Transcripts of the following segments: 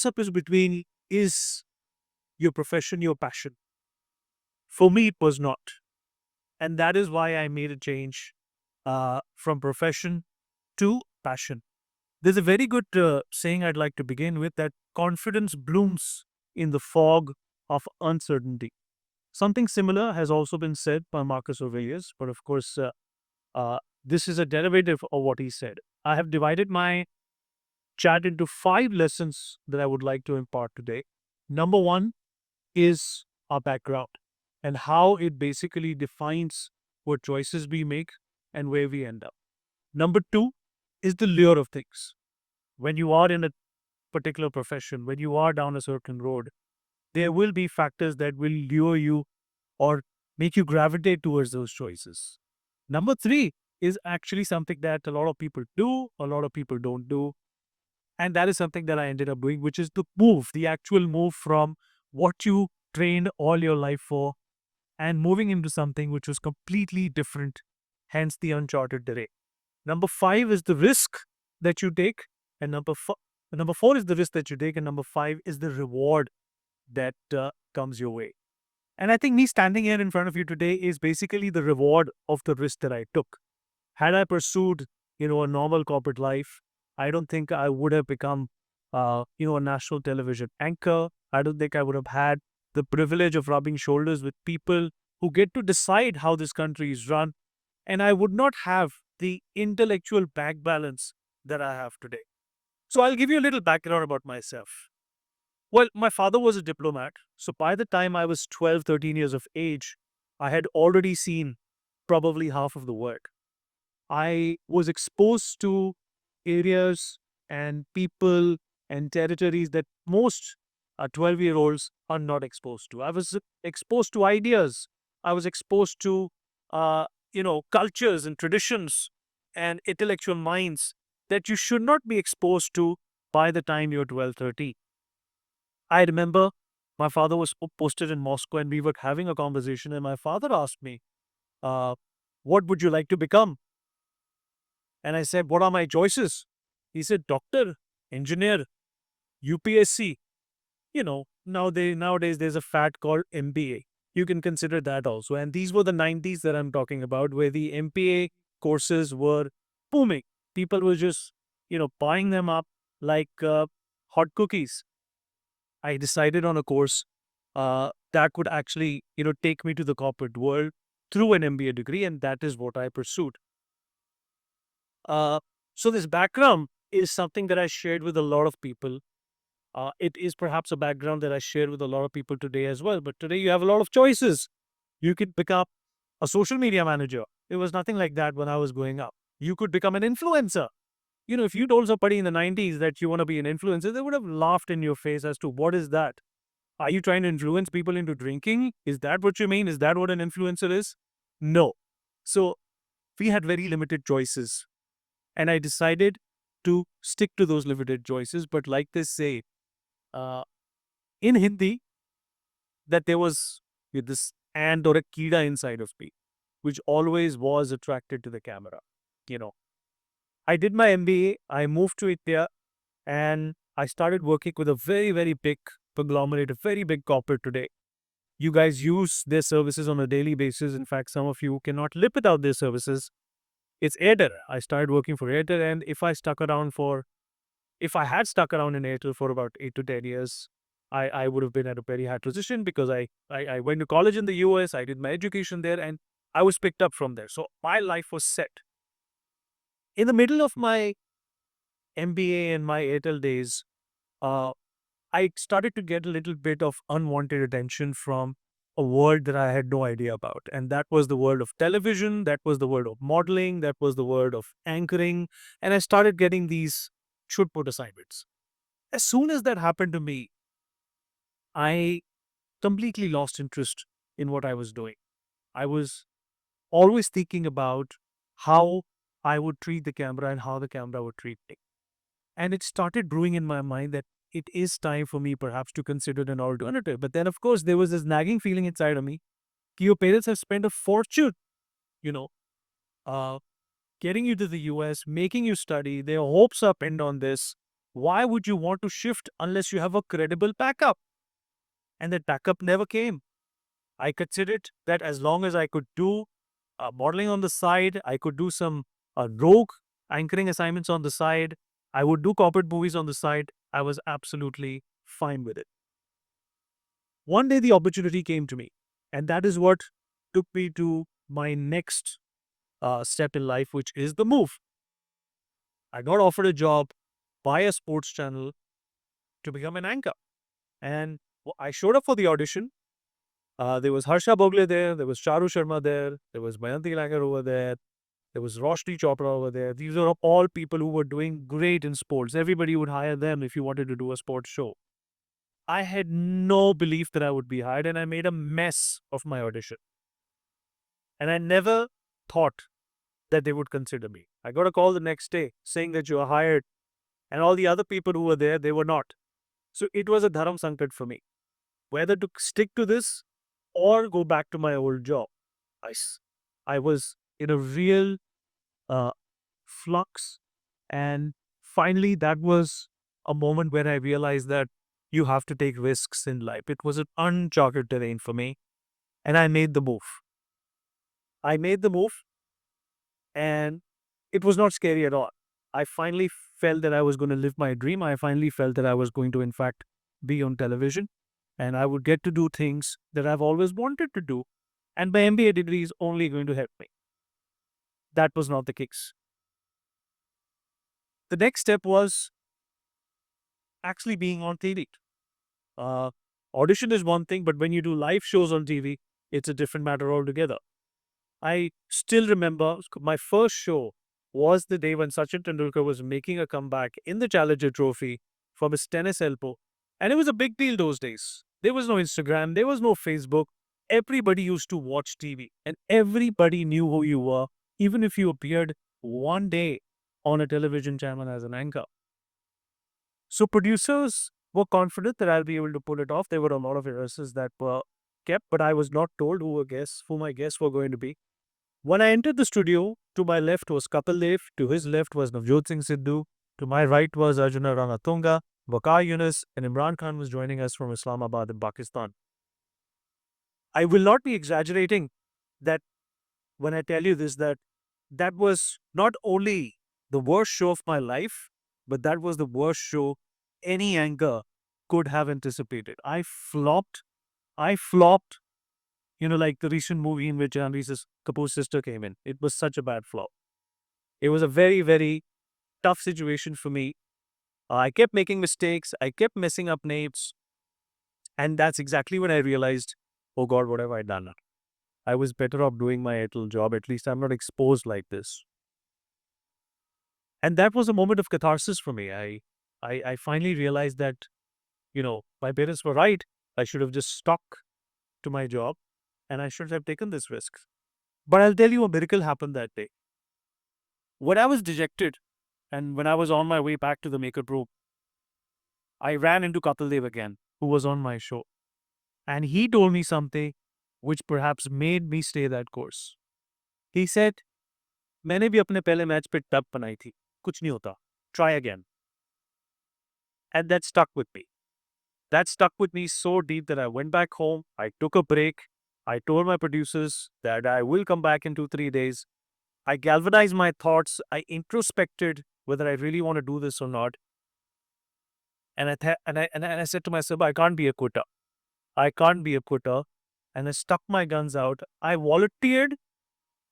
toss-up is between, is your profession your passion? For me, it was not. And that is why I made a change from profession to passion. There's a very good saying I'd like to begin with, that confidence blooms in the fog of uncertainty. Something similar has also been said by Marcus Aurelius, but of course, this is a derivative of what he said. I have divided my chat into 5 lessons that I would like to impart today. Number one is our background and how it basically defines what choices we make and where we end up. Number two is the lure of things. When you are in a particular profession, when you are down a certain road, there will be factors that will lure you or make you gravitate towards those choices. Number three is actually something that a lot of people do, a lot of people don't do. And that is something that I ended up doing, which is the move, the actual move from what you trained all your life for and moving into something which was completely different, hence the uncharted terrain. Number five is the risk that you take, and number four is the risk that you take, and number five is the reward that comes your way. And I think me standing here in front of you today is basically the reward of the risk that I took. Had I pursued, a normal corporate life, I don't think I would have become, a national television anchor. I don't think I would have had the privilege of rubbing shoulders with people who get to decide how this country is run. And I would not have the intellectual back balance that I have today. So I'll give you a little background about myself. Well, my father was a diplomat. So by the time I was 12, 13 years of age, I had already seen probably half of the world. I was exposed to areas and people and territories that most 12-year-olds are not exposed to. I was exposed to ideas. I was exposed to, cultures and traditions and intellectual minds that you should not be exposed to by the time you're 12, 13. I remember my father was posted in Moscow and we were having a conversation, and my father asked me, uh, what would you like to become? And I said, what are my choices? He said, doctor, engineer, UPSC. Nowadays there's a fad called MBA. You can consider that also. And these were the 90s that I'm talking about, where the MBA courses were booming. People were just, buying them up like hot cookies. I decided on a course that could actually, take me to the corporate world through an MBA degree, and that is what I pursued. Uh, so this background is something that I shared with a lot of people. It is perhaps a background that I share with a lot of people today as well. But today you have a lot of choices. You could become a social media manager. It was nothing like that when I was growing up. You could become an influencer. If you told somebody in the 90s that you want to be an influencer, they would have laughed in your face as to what is that? Are you trying to influence people into drinking? Is that what you mean? Is that what an influencer is? No. So we had very limited choices. And I decided to stick to those limited choices. But like they say, uh, in Hindi, that there was this ant or a kida inside of me, which always was attracted to the camera. You know, I did my MBA, I moved to India, and I started working with a very, very big conglomerate, a very big corporate today. You guys use their services on a daily basis. In fact, some of you cannot live without their services. It's Airtel. I started working for Airtel, and if I had stuck around in Airtel for about 8 to 10 years, I would have been at a very high position because I went to college in the US, I did my education there, and I was picked up from there. So my life was set. In the middle of my MBA and my Airtel days, uh, I started to get a little bit of unwanted attention from a world that I had no idea about. And that was the world of television, that was the world of modeling, that was the world of anchoring. And I started getting these should put assignments. As soon as that happened to me, I completely lost interest in what I was doing. I was always thinking about how I would treat the camera and how the camera would treat me. And it started brewing in my mind that it is time for me perhaps to consider an alternative. But then, of course, there was this nagging feeling inside of me. Your parents have spent a fortune, you know, uh, getting you to the US, making you study. Their hopes are pinned on this. Why would you want to shift unless you have a credible backup? And that backup never came. I considered that as long as I could do modeling on the side, I could do some rogue anchoring assignments on the side, I would do corporate movies on the side. I was absolutely fine with it. One day the opportunity came to me, and that is what took me to my next step in life, which is the move. I got offered a job by a sports channel to become an anchor. And I showed up for the audition. There was Harsha Bogle there, there was Charu Sharma there was Mayanti Langer over there was Roshni Chopra over there. These are all people who were doing great in sports. Everybody would hire them if you wanted to do a sports show. I had no belief that I would be hired, and I made a mess of my audition. And I never thought that they would consider me. I got a call the next day saying that you are hired, and all the other people who were there, they were not. So it was a dharam sankat for me, whether to stick to this or go back to my old job. I was in a real uh, flux, and finally, that was a moment where I realized that you have to take risks in life. It was an uncharted terrain for me, and I made the move. I made the move, and it was not scary at all. I finally felt that I was going to live my dream. I finally felt that I was going to, in fact, be on television, and I would get to do things that I've always wanted to do. And my MBA degree is only going to help me. That was not the case. The next step was actually being on TV. Uh, Audition is one thing, but when you do live shows on TV, it's a different matter altogether. I still remember my first show was the day when Sachin Tendulkar was making a comeback in the Challenger Trophy from his tennis elbow. And it was a big deal those days. There was no Instagram, there was no Facebook. Everybody used to watch TV, and everybody knew who you were, even if you appeared one day on a television channel as an anchor. So producers were confident that I'll be able to pull it off. There were a lot of rehearsals that were kept, but I was not told who my guests were going to be. When I entered the studio, to my left was Kapil Dev, to his left was Navjot Singh Sidhu, to my right was Arjuna Ranatunga, Waqar Yunus, and Imran Khan was joining us from Islamabad in Pakistan. I will not be exaggerating that when I tell you this, that was not only the worst show of my life, but that was the worst show any anchor could have anticipated. I flopped. I flopped. Like the recent movie in which Janhvi Kapoor's sister came in. It was such a bad flop. It was a very, very tough situation for me. I kept making mistakes. I kept messing up names. And that's exactly when I realized, oh God, what have I done? I was better off doing my actual job. At least I'm not exposed like this. And that was a moment of catharsis for me. I finally realized that, my parents were right. I should have just stuck to my job, and I should have taken this risk. But I'll tell you, a miracle happened that day. When I was dejected and when I was on my way back to the makeup room, I ran into Kapil Dev again, who was on my show. And he told me something which perhaps made me stay that course. He said, मैंने भी अपने पहले match पे टप बनाई थी. कुछ नहीं होता. Try again. And that stuck with me. That stuck with me so deep that I went back home. I took a break. I told my producers that I will come back in 2-3 days. I galvanized my thoughts. I introspected whether I really want to do this or not. And I said to myself, I can't be a quitter. I can't be a quitter. And I stuck my guns out. I volunteered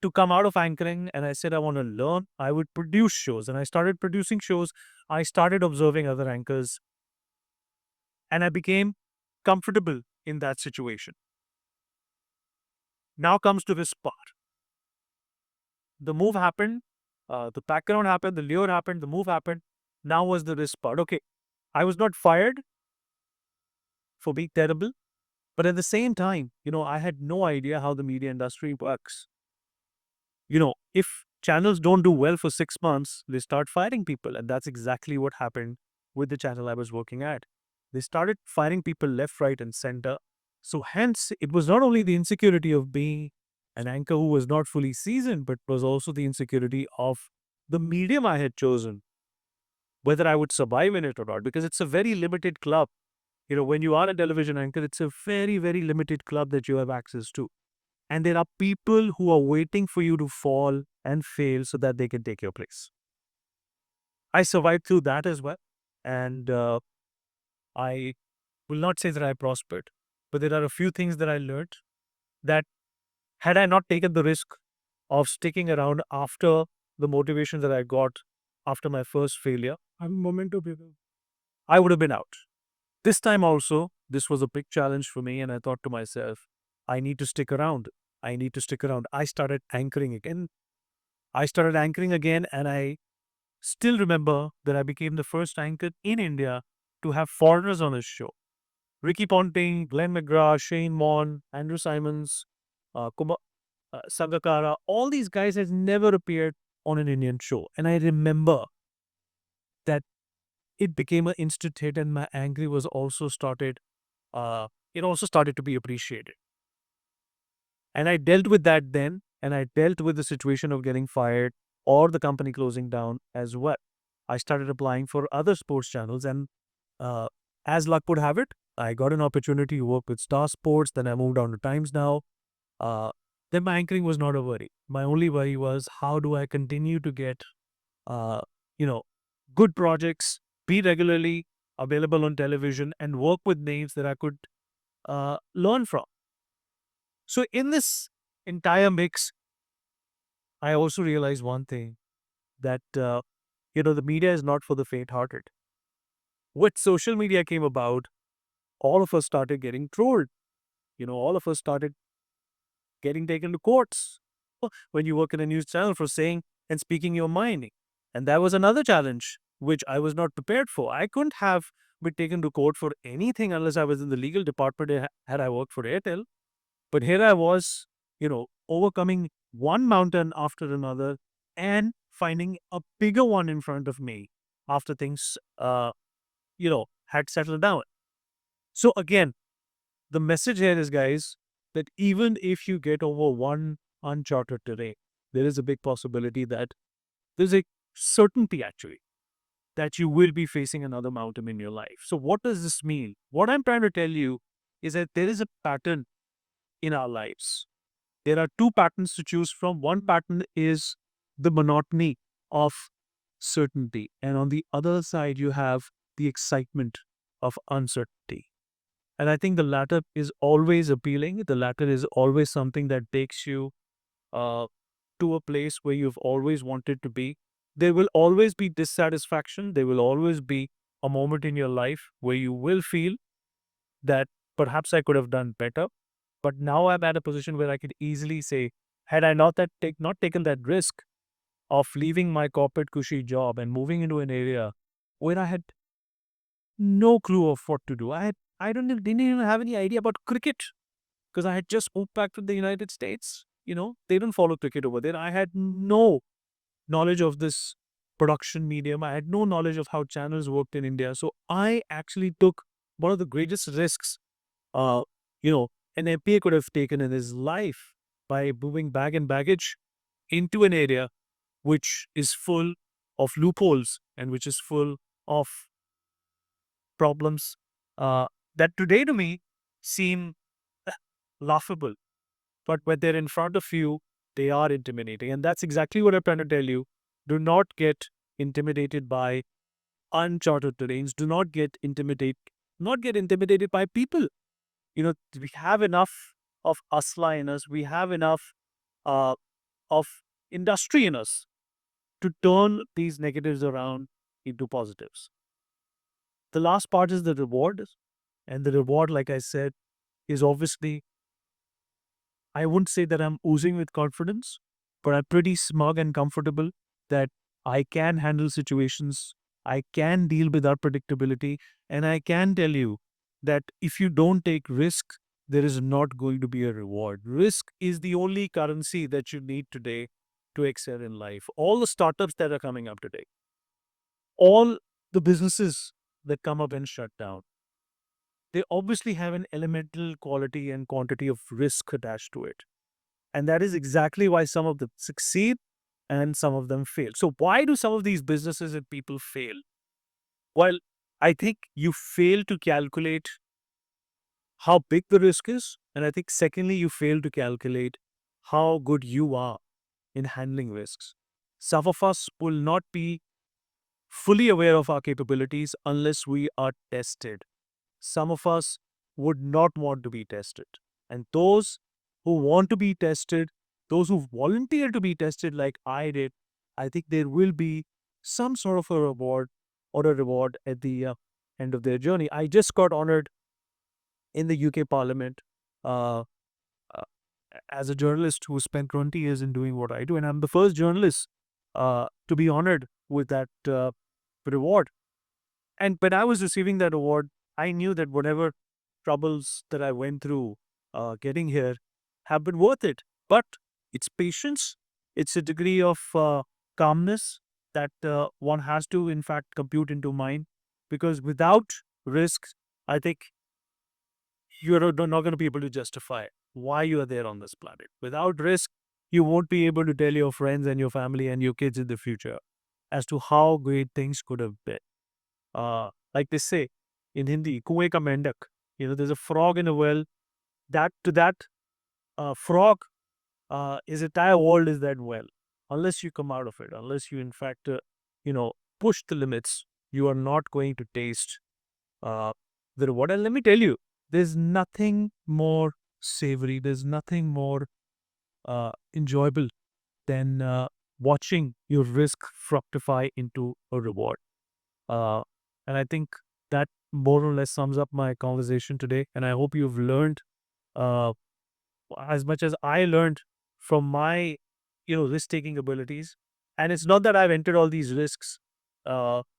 to come out of anchoring, and I said I want to learn. I would produce shows, and I started producing shows. I started observing other anchors, and I became comfortable in that situation. Now comes to this part. The move happened, the background happened, the lure happened, the move happened. Now was the risk part. Okay, I was not fired for being terrible, but at the same time, I had no idea how the media industry works. If channels don't do well for 6 months, they start firing people. And that's exactly what happened with the channel I was working at. They started firing people left, right, and center. So hence, it was not only the insecurity of being an anchor who was not fully seasoned, but was also the insecurity of the medium I had chosen. whether I would survive in it or not, because it's a very limited club. When you are a television anchor, it's a very, very limited club that you have access to. And there are people who are waiting for you to fall and fail so that they can take your place. I survived through that as well. And I will not say that I prospered, but there are a few things that I learned that had I not taken the risk of sticking around after the motivation that I got after my first failure, I would have been out. This time also, this was a big challenge for me, and I thought to myself, I need to stick around. I need to stick around. I started anchoring again. And I still remember that I became the first anchor in India to have foreigners on his show. Ricky Ponting, Glenn McGrath, Shane Mon, Andrew Simons, Sangakara, all these guys had never appeared on an Indian show. And I remember that it became an instant hit, and my anger was also started. It also started to be appreciated, and I dealt with that then, and I dealt with the situation of getting fired or the company closing down as well. I started applying for other sports channels, and uh, as luck would have it, I got an opportunity to work with Star Sports. Then I moved on to Times Now. Uh, then my anchoring was not a worry. My only worry was how do I continue to get, uh, you know, good projects, be regularly available on television, and work with names that I could learn from. So in this entire mix, I also realized one thing that the media is not for the faint-hearted. When social media came about, all of us started getting trolled. All of us started getting taken to courts when you work in a news channel for saying and speaking your mind. And that was another challenge which I was not prepared for. I couldn't have been taken to court for anything unless I was in the legal department had I worked for Airtel. But here I was, overcoming one mountain after another and finding a bigger one in front of me after things, had settled down. So again, the message here is, guys, that even if you get over one uncharted terrain, there is a big possibility that there's a certainty actually that you will be facing another mountain in your life. So what does this mean? What I'm trying to tell you is that there is a pattern in our lives. There are two patterns to choose from. One pattern is the monotony of certainty, and on the other side, you have the excitement of uncertainty. And I think the latter is always appealing. The latter is always something that takes you uh, to a place where you've always wanted to be. There will always be dissatisfaction. There will always be a moment in your life where you will feel that perhaps I could have done better. But now I'm at a position where I could easily say, had I not taken that risk of leaving my corporate cushy job and moving into an area where I had no clue of what to do. Didn't even have any idea about cricket because I had just moved back to the United States. They don't follow cricket over there. I had no knowledge of this production medium. I had no knowledge of how channels worked in India. So I actually took one of the greatest risks uh, you know, an MPA could have taken in his life by moving bag and baggage into an area which is full of loopholes and which is full of problems that today to me seem laughable. But when they're in front of you, they are intimidating. And that's exactly what I'm trying to tell you. Do not get intimidated by uncharted terrains. Do not get intimidated by people. We have enough of asla in us. We have enough uh, of industry in us to turn these negatives around into positives. The last part is the reward. And the reward, like I said, is obviously, I wouldn't say that I'm oozing with confidence, but I'm pretty smug and comfortable that I can handle situations, I can deal with unpredictability, and I can tell you that if you don't take risk, there is not going to be a reward. Risk is the only currency that you need today to excel in life. All the startups that are coming up today, all the businesses that come up and shut down, they obviously have an elemental quality and quantity of risk attached to it. And that is exactly why some of them succeed and some of them fail. So, why do some of these businesses and people fail? Well, I think you fail to calculate how big the risk is. And I think, secondly, you fail to calculate how good you are in handling risks. Some of us will not be fully aware of our capabilities unless we are tested. Some of us would not want to be tested. And those who want to be tested, those who volunteer to be tested, like I did, I think there will be some sort of a reward at the end of their journey. I just got honored in the UK Parliament uh, uh, as a journalist who spent 20 years in doing what I do. And I'm the first journalist to be honored with that reward. And when I was receiving that award, I knew that whatever troubles that I went through getting here have been worth it. But it's patience, it's a degree of calmness that one has to, in fact, compute into mind. Because without risks, I think you're not going to be able to justify why you are there on this planet. Without risk, you won't be able to tell your friends and your family and your kids in the future as to how great things could have been. Like they say in Hindi, kuएं ka mendak. There's a frog in a well. That to that frog, his entire world is that well. Unless you come out of it, unless you, in fact, you know, push the limits, you are not going to taste uh, the reward. And let me tell you, there's nothing more savory, there's nothing more enjoyable than watching your risk fructify into a reward. Uh, and I think that more or less sums up my conversation today. And I hope you've learned uh, as much as I learned from my, risk taking abilities. And it's not that I've entered all these risks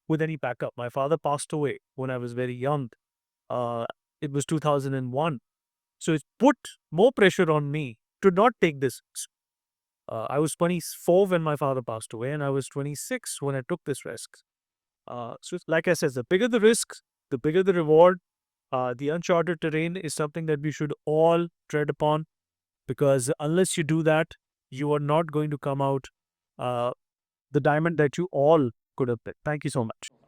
with any backup. My father passed away when I was very young. Uh, it was 2001. So it put more pressure on me to not take this risk. I was 24 when my father passed away, and I was 26 when I took this risk. Like I said, the bigger the risks, the bigger the reward. The uncharted terrain is something that we should all tread upon, because unless you do that, you are not going to come out uh, the diamond that you all could have been. Thank you so much.